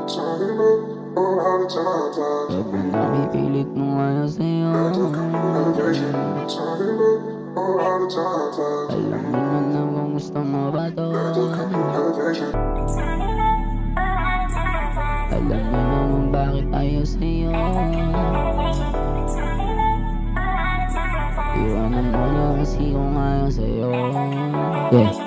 Sobrang nakipilit mo ngayon sa'yo. Alam mo na kung gusto mo ba to. Alam mo naman bakit ayaw sa'yo. Iwanan mo na kasi kung ayaw sa'yo.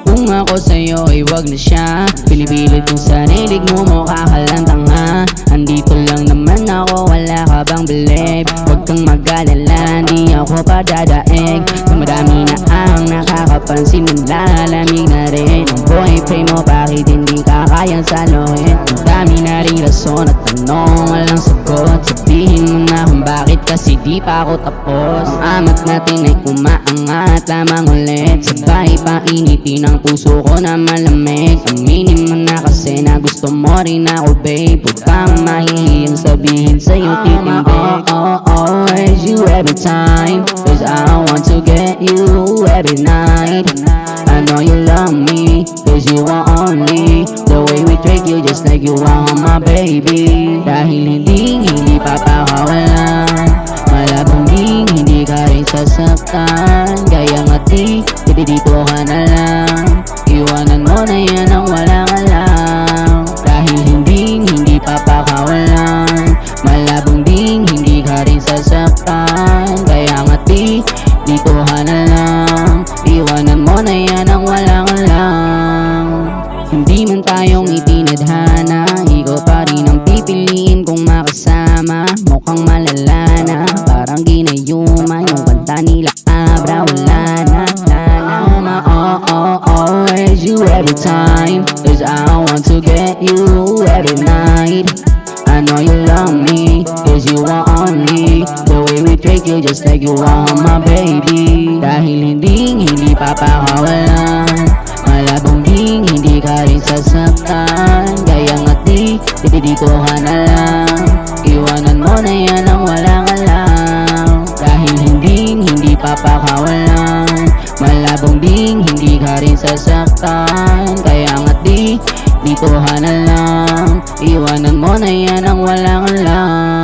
Kung ako sa'yo ay wag na siya. Pinipilit yung sarilig mo, mukha ka lang tanga. Andito lang naman ako, wala ka bang believe? Huwag kang mag-alala, di ako padadaig. Madami na ang nakakapansin, nalalamig na rin ang boyfriend mo, bakit hindi ka kayang saluhin? Ang dami na ring rason at tanong, walang sagot. Sabihin mo na kung bakit, kasi di pa ako tapos. Ang amat natin ay umaangat lamang ulit. Sabay pa initin ang puso ko na malamig. Aminin mo na kasi na gusto mo rin ako, babe. Huwag kang mahihiyang sabihin sa'yo titindig. Always you every time, cause I want to get you every night. I know you love me, cause you are only the way we trick you, just like you are my baby. Dahil hindi papakawalan, malabong hindi ka rin sasaktan. Kaya nga dito ka na lang. Iwanan mo na yan ang wala ka lang. Dahil hindi papakawalan, malabong hindi ka rin sasaktan. Kaya nga dito ka na lang. Iwanan mo na yan ang wala ka lang. Hindi man tayong itinadhana, ikaw pa rin ang pipiliin kong makasama. Mukhang malala na, parang ginayuman yung kanta nila Abra. Wala na, always you every time, cause I want to get you every night. I know you love me, cause you are only the way we trick you, just like you are my baby. Dahil hindi papakawalan, malabong hindi ka rin sasaktan. Kaya nga dito ka na lang. Iwanan mo na yan ang wala ka lang. Dahil hindi papakawalan, malabong hindi ka rin sasaktan. Kaya nga dito ka na lang. Iwanan mo na yan ang wala ka lang.